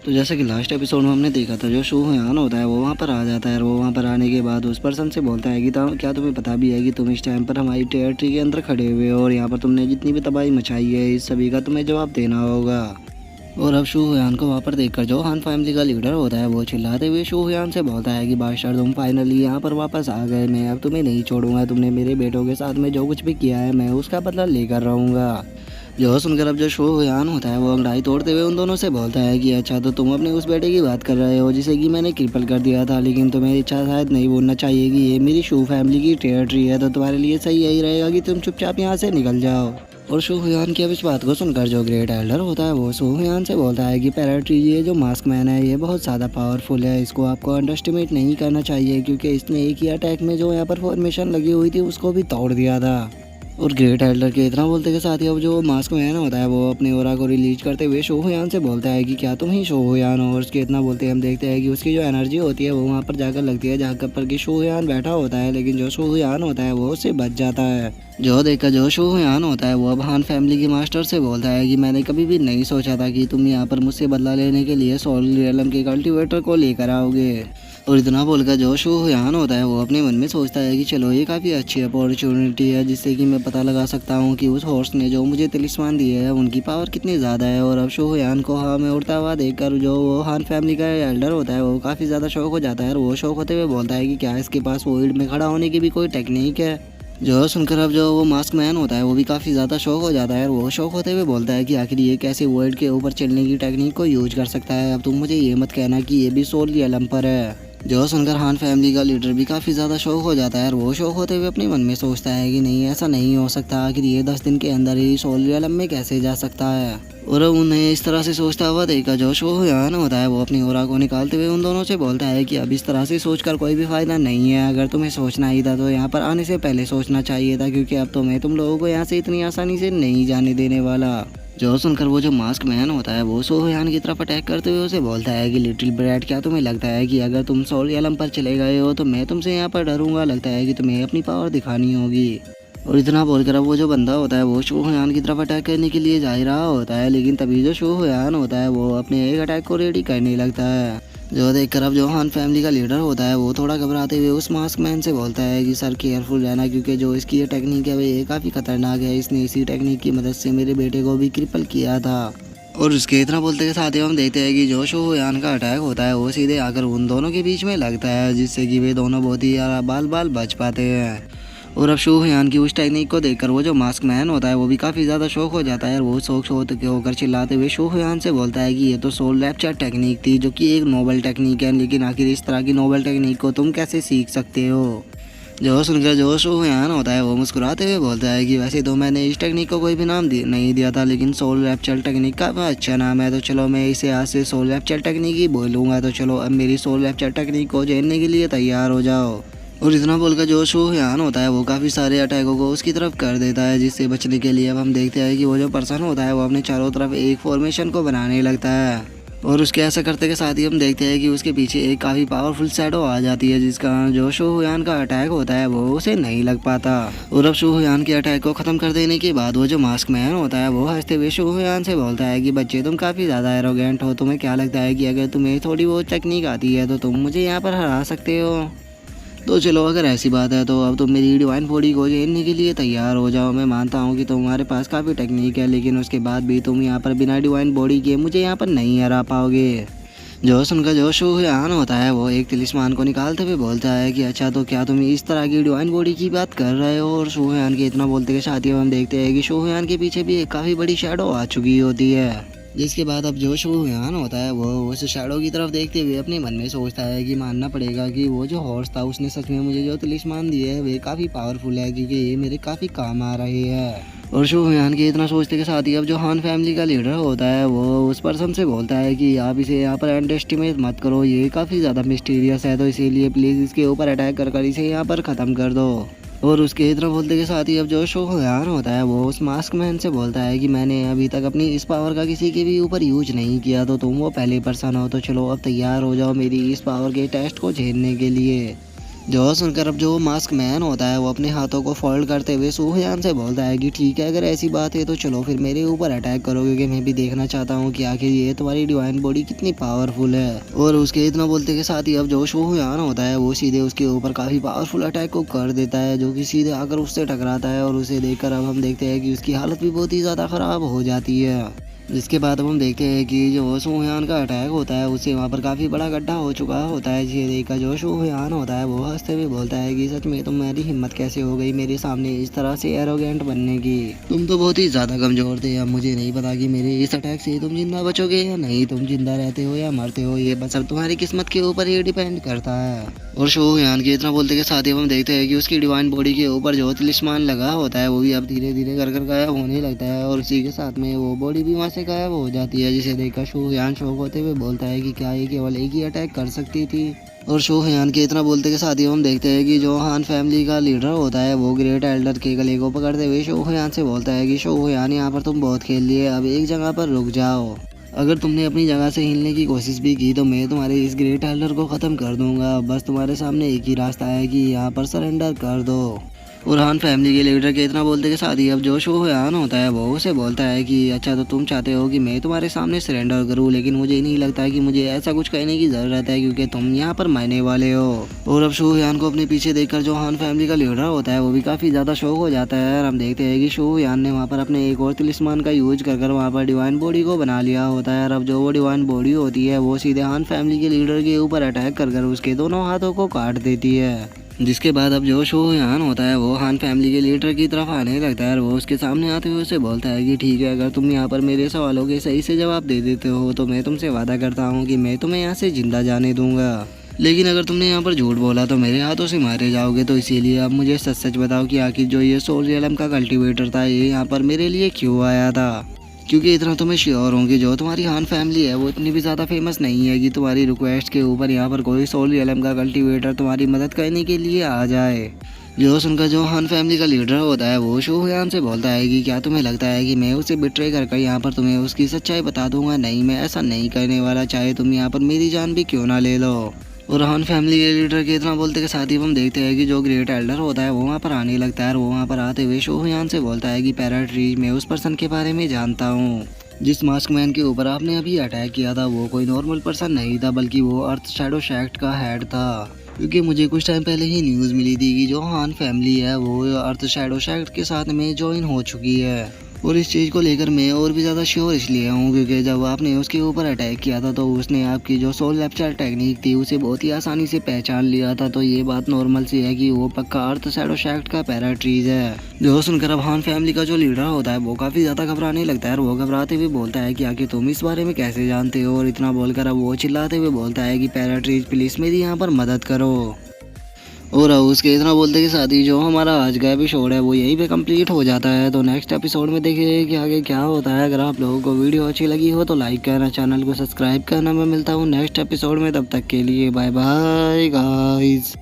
तो जैसे कि लास्ट एपिसोड में हमने देखा था, जो शो हयान होता है वो वहाँ पर आ जाता है और वो वहाँ पर आने के बाद उस पर्सन से बोलता है कि क्या तुम्हें पता भी है कि तुम इस टाइम पर हमारी टेरिटरी के अंदर खड़े हुए हो और यहाँ पर तुमने जितनी भी तबाही मचाई है इस सभी का तुम्हें जवाब देना होगा। और अब शो हयान को वहाँ पर देखकर जो हान फैमिली का लीडर होता है वो चिल्लाते हुए शो हयान से बोलता है कि बादशाह तुम फाइनली यहाँ पर वापस आ गए, मैं अब तुम्हें नहीं छोड़ूंगा, तुमने मेरे बेटों के साथ में जो कुछ भी किया है मैं उसका बदला लेकर रहूँगा। जो सुनकर अब जो शो हयान होता है वो अंगड़ाई तोड़ते हुए उन दोनों से बोलता है कि अच्छा तो तुम अपने उस बेटे की बात कर रहे हो जिसे कि मैंने क्रिपल कर दिया था, लेकिन तुम्हें इच्छा शायद नहीं बोलना चाहिए कि ये मेरी शो फैमिली की टेरिटरी है, तो तुम्हारे लिए सही यही रहेगा कि तुम चुपचाप यहाँ से निकल जाओ। और शो हयान की अब इस बात को सुनकर जो ग्रेट एल्डर होता है वो शो हयान से बोलता है कि पैराट्री ये जो मास्क मैन है ये बहुत ज़्यादा पावरफुल है, इसको आपको अंडरस्टिमेट नहीं करना चाहिए क्योंकि इसने एक ही अटैक में जो यहाँ पर फॉर्मेशन लगी हुई थी उसको भी तोड़ दिया था। और ग्रेट एल्डर के इतना बोलते के साथ ही अब जो मास्क मैन होता है वो अपने ओरा को रिलीज करते हुए शो हयान से बोलता है कि क्या तुम ही शो हयान हो। और उसके इतना बोलते हम देखते हैं कि उसकी जो एनर्जी होती है वो वहाँ पर जाकर लगती है जहाँ पर कि शो हयान बैठा होता है, लेकिन जो शो हयान होता है वो उससे बच जाता है। जो देखकर जो शो हयान होता है वो अब हान फैमिली के मास्टर से बोलता है कि मैंने कभी भी नहीं सोचा था कि तुम यहाँ पर मुझसे बदला लेने के लिए सोल रियलम के कल्टीवेटर को लेकर आओगे। और इतना बोलकर जो शो हयान होता है वो अपने मन में सोचता है कि चलो ये काफ़ी अच्छी अपॉर्चुनिटी है जिससे कि मैं पता लगा सकता हूँ कि उस हॉर्स ने जो मुझे तिलिस्मान दिए है उनकी पावर कितनी ज़्यादा है। और अब शो हयान को हवा में उड़ता हुआ देखकर जो वो हान फैमिली का एल्डर होता है वो काफ़ी ज़्यादा शौक हो जाता है और वो शौक होते हुए बोलता है कि क्या इसके पास वोइड में खड़ा होने की भी कोई टेक्निक है। जो सुनकर अब जो वो मास्क मैन होता है वो भी काफ़ी ज़्यादा शौक हो जाता है और वो शौक होते हुए बोलता है कि आखिर ये कैसे वर्ल्ड के ऊपर चलने की टेक्निक को यूज कर सकता है, अब तुम मुझे ये मत कहना कि ये भी सोल रियलम पर है। जो सुनकर हान फैमिली का लीडर भी काफ़ी ज़्यादा शौक हो जाता है और वो शौक होते हुए अपने मन में सोचता है कि नहीं ऐसा नहीं हो सकता, आखिर ये 10 दिन के अंदर ही सोल रियलम में कैसे जा सकता है। और उन्हें इस तरह से सोचता हुआ देखा जो शो हयान होता है वो अपनी ओरा को निकालते हुए उन दोनों से बोलता है कि अब इस तरह से सोचकर कोई भी फ़ायदा नहीं है, अगर तुम्हें सोचना ही था तो यहाँ पर आने से पहले सोचना चाहिए था क्योंकि अब तो मैं तुम लोगों को यहाँ से इतनी आसानी से नहीं जाने देने वाला। जो सुनकर वो जो मास्क मैन होता है वो शो हयान की तरफ अटैक करते हुए उसे बोलता है कि लिटिल ब्रैड क्या तुम्हें लगता है कि अगर तुम सोल रियलम पर चले गए हो तो मैं तुमसे यहाँ पर डरूंगा, लगता है कि तुम्हें अपनी पावर दिखानी होगी। और इतना बोलकर अब वो जो बंदा होता है वो शो हयान की तरफ अटैक करने के लिए जा ही रहा होता है, लेकिन तभी जो शो हयान होता है वो अपने एक अटैक को रेडी करने लगता है। जो देखकर अब जो हान फैमिली का लीडर होता है वो थोड़ा घबराते हुए उस मास्क मैन से बोलता है कि सर केयरफुल रहना क्योंकि जो इसकी ये टेक्निक है वो ये काफ़ी खतरनाक है, इसने इसी टेक्निक की मदद से मेरे बेटे को भी क्रिपल किया था। और उसके इतना बोलते के साथ ही हम देखते हैं कि जो शो हयान का अटैक होता है वो सीधे आकर उन दोनों के बीच में लगता है जिससे कि वे दोनों बहुत ही बाल बाल बच पाते हैं। और अब शो हयान की उस टेक्निक को देखकर वो जो मास्क मैन होता है वो भी काफ़ी ज़्यादा शौक हो जाता है और वो शौक होकर चिल्लाते हुए शो हयान से बोलता है कि ये तो सोल रैप्चर टेक्निक थी जो कि एक नोबल टेक्निक है, लेकिन आखिर इस तरह की नोबल टेक्निक को तुम कैसे सीख सकते हो। जो सुनकर जो शो हयान होता है वो मुस्कुराते हुए बोलता है कि वैसे तो मैंने इस टेक्निक को कोई भी नाम नहीं दिया था, लेकिन सोल रैप्चर टेक्निक का अच्छा नाम है, तो चलो मैं इसे आज से सोल रैप्चर टेक्निक ही बोलूँगा। तो चलो अब मेरी सोल रैप्चर टेक्निक को जानने के लिए तैयार हो जाओ। और इतना बोलकर जो शो हयान होता है वो काफ़ी सारे अटैकों को उसकी तरफ कर देता है, जिससे बचने के लिए अब हम देखते हैं कि वो जो पर्सन होता है वो अपने चारों तरफ एक फॉर्मेशन को बनाने लगता है। और उसके ऐसा करते के साथ ही हम देखते हैं कि उसके पीछे एक काफ़ी पावरफुल शैडो आ जाती है जिसका जो शो हयान का अटैक होता है वो उसे नहीं लग पाता। और अब शो हयान के अटैक को ख़त्म कर देने के बाद वो जो मास्क मैन होता है वो हंसते हुए शो हयान से बोलता है कि बच्चे तुम काफ़ी ज़्यादा एरोगेंट हो, तुम्हें क्या लगता है कि अगर तुम्हें थोड़ी बहुत टेक्निक आती है तो तुम मुझे यहाँ पर हरा सकते हो। तो चलो अगर ऐसी बात है तो अब तुम मेरी डिवाइन बॉडी को झेलने के लिए तैयार हो जाओ। मैं मानता हूँ कि तुम्हारे पास काफ़ी टेक्निक है, लेकिन उसके बाद भी तुम यहाँ पर बिना डिवाइन बॉडी के मुझे यहाँ पर नहीं हरा पाओगे। जो सुनकर जो शो हयान होता है वो एक तिलिस्मान को निकालते हुए बोलता है कि अच्छा तो क्या तुम इस तरह की डिवाइन बॉडी की बात कर रहे हो। और शो हयान के इतना बोलते के साथ ही हम देखते हैं कि शो हयान के पीछे भी एक काफ़ी बड़ी शैडो आ चुकी होती है, जिसके बाद अब जो शो हयान होता है वो उस शैडो की तरफ देखते हुए अपने मन में सोचता है कि मानना पड़ेगा कि वो जो हॉर्स था उसने सच में मुझे जो तिलिस्मान दिए है वे काफ़ी पावरफुल है क्योंकि ये मेरे काफ़ी काम आ रहे हैं। और शो हयान के इतना सोचते के साथ ही अब जो हान फैमिली का लीडर होता है वो उस पर्सन से बोलता है कि आप इसे यहाँ पर अंडर एस्टिमेट मत करो, ये काफ़ी ज़्यादा मिस्टीरियस है, तो इसीलिए प्लीज़ इसके ऊपर अटैक कर इसे यहाँ पर ख़त्म कर दो। और उसके इतना बोलते के साथ ही अब जो शो हयान होता है वो उस मास्क मैन से बोलता है कि मैंने अभी तक अपनी इस पावर का किसी के भी ऊपर यूज नहीं किया, तो तुम वो पहले पर्सन हो, तो चलो अब तैयार हो जाओ मेरी इस पावर के टेस्ट को झेलने के लिए। जो सुनकर अब जो मास्क मैन होता है वो अपने हाथों को फोल्ड करते हुए सूहयान से बोलता है कि ठीक है, अगर ऐसी बात है तो चलो फिर मेरे ऊपर अटैक करो, क्योंकि मैं भी देखना चाहता हूँ कि आखिर ये तुम्हारी डिवाइन बॉडी कितनी पावरफुल है। और उसके इतना बोलते के साथ ही अब जो सूहयान होता है वो सीधे उसके ऊपर काफी पावरफुल अटैक को कर देता है, जो कि सीधे आकर उससे टकराता है। और उसे देखकर अब हम देखते हैं कि उसकी हालत भी बहुत ही ज्यादा खराब हो जाती है। जिसके बाद अब हम देखते हैं कि जो सूहयान का अटैक होता है उससे वहाँ पर काफ़ी बड़ा गड्ढा हो चुका होता है। जिसे देखकर जो सूहयान होता है वो हंसते हुए बोलता है कि सच में तुम्हारी हिम्मत कैसे हो गई मेरे सामने इस तरह से एरोगेंट बनने की। तुम तो बहुत ही ज़्यादा कमज़ोर थे। अब मुझे नहीं पता कि मेरे इस अटैक से तुम जिंदा बचोगे या नहीं, तुम जिंदा रहते हो या मरते हो, ये बस अब तुम्हारी किस्मत के ऊपर ही डिपेंड करता है। और सूहयान के इतना बोलते के साथ ही हम देखते हैं कि उसकी डिवाइन बॉडी के ऊपर जो तिलिस्मान लगा होता है वो भी अब धीरे धीरे कर गायब होने लगता है। और उसी के साथ में वो बॉडी भी वहाँ से गायब हो जाती है। जिसे देखकर सूहयान शौक होते हुए बोलता है कि क्या ये केवल एक ही अटैक कर सकती थी। और सूहयान के इतना बोलते के साथ ही हम देखते हैं कि जो हान फैमिली का लीडर होता है वो ग्रेट एल्डर के गले को पकड़ते हुए सूहयान से बोलता है कि सूहयान, यहाँ पर तुम बहुत खेल लिए, अब एक जगह पर रुक जाओ। अगर तुमने अपनी जगह से हिलने की कोशिश भी की तो मैं तुम्हारे इस ग्रेट एल्डर को ख़त्म कर दूंगा। बस तुम्हारे सामने एक ही रास्ता है कि यहाँ पर सरेंडर कर दो। और हान फैमिली के लीडर के इतना बोलते के साथ ही अब जो सूहयान होता है वो उसे बोलता है कि अच्छा, तो तुम चाहते हो कि मैं तुम्हारे सामने सरेंडर करूं, लेकिन मुझे नहीं लगता कि मुझे ऐसा कुछ कहने की ज़रूरत है, क्योंकि तुम यहाँ पर मरने वाले हो। और अब सूहयान को अपने पीछे देखकर जो हान फैमिली का लीडर होता है वो भी काफ़ी ज़्यादा शौक हो जाता है। और हम देखते हैं कि सूहयान ने वहाँ पर अपने एक और तिलिस्मान का यूज कर वहाँ पर डिवाइन बॉडी को बना लिया होता है। और अब जो वो डिवाइन बॉडी होती है वो सीधे हान फैमिली के लीडर के ऊपर अटैक कर उसके दोनों हाथों को काट देती है। जिसके बाद अब जो सूहयान होता है वो हान फैमिली के लीडर की तरफ आने लगता है और वो उसके सामने आते हुए उसे बोलता है कि ठीक है, अगर तुम यहाँ पर मेरे सवालों के सही से जवाब दे देते हो तो मैं तुमसे वादा करता हूँ कि मैं तुम्हें यहाँ से जिंदा जाने दूंगा। लेकिन अगर तुमने यहाँ पर झूठ बोला तो मेरे हाथों से मारे जाओगे। तो इसीलिए अब मुझे सच सच बताओ कि आखिर जो ये सोल रियलम का कल्टीवेटर था ये यहाँ पर मेरे लिए क्यों आया था, क्योंकि इतना तो मैं श्योर हूँ कि जो तुम्हारी हान फैमिली है वो इतनी भी ज़्यादा फेमस नहीं है कि तुम्हारी रिक्वेस्ट के ऊपर यहाँ पर कोई सोल रियलम का कल्टीवेटर तुम्हारी मदद करने के लिए आ जाए। जो सुनकर जो हान फैमिली का लीडर होता है वो सूहयान से बोलता है कि क्या तुम्हें लगता है कि मैं उसे बिट्रे कर यहाँ पर तुम्हें उसकी सच्चाई बता दूंगा? नहीं, मैं ऐसा नहीं करने वाला, चाहे तुम यहाँ पर मेरी जान भी क्यों ना ले लो। और हान फैमिली के लीडर के इतना बोलते के साथ ही हम देखते हैं कि जो ग्रेट एल्डर होता है वो वहाँ पर आने लगता है। और वो वहाँ पर आते हुए सूहयान से बोलता है कि पैराट्रीज, मैं उस पर्सन के बारे में जानता हूँ जिस मास्क मैन के ऊपर आपने अभी अटैक किया था। वो कोई नॉर्मल पर्सन नहीं था, बल्कि वो अर्थ शैडो सेक्ट का हेड था। क्योंकि मुझे कुछ टाइम पहले ही न्यूज़ मिली थी कि जो हान फैमिली है वो अर्थ शैडो सेक्ट के साथ में ज्वाइन हो चुकी है। और इस चीज़ को लेकर मैं और भी ज़्यादा श्योर इसलिए हूँ क्योंकि जब आपने उसके ऊपर अटैक किया था तो उसने आपकी जो सोल कैप्चर टेक्निक थी उसे बहुत ही आसानी से पहचान लिया था। तो ये बात नॉर्मल सी है कि वो पक्का अर्थ शैडो सेक्ट का पैराट्रीज है। जो सुनकर अब हान फैमिली का जो लीडर होता है वो काफ़ी ज़्यादा घबराने लगता है और वो घबराते हुए बोलता है कि आखिर तुम इस बारे में कैसे जानते हो। और इतना बोलकर अब वो चिल्लाते हुए बोलता है कि पैराट्रीज प्लीज़ मेरी यहाँ पर मदद करो। और उसके इतना बोलते के साथ ही जो हमारा आज का एपिसोड है वो यहीं पे कंप्लीट हो जाता है। तो नेक्स्ट एपिसोड में देखिए कि आगे क्या होता है। अगर आप लोगों को वीडियो अच्छी लगी हो तो लाइक करना, चैनल को सब्सक्राइब करना। मैं मिलता हूँ नेक्स्ट एपिसोड में, तब तक के लिए बाय बाय गाइस।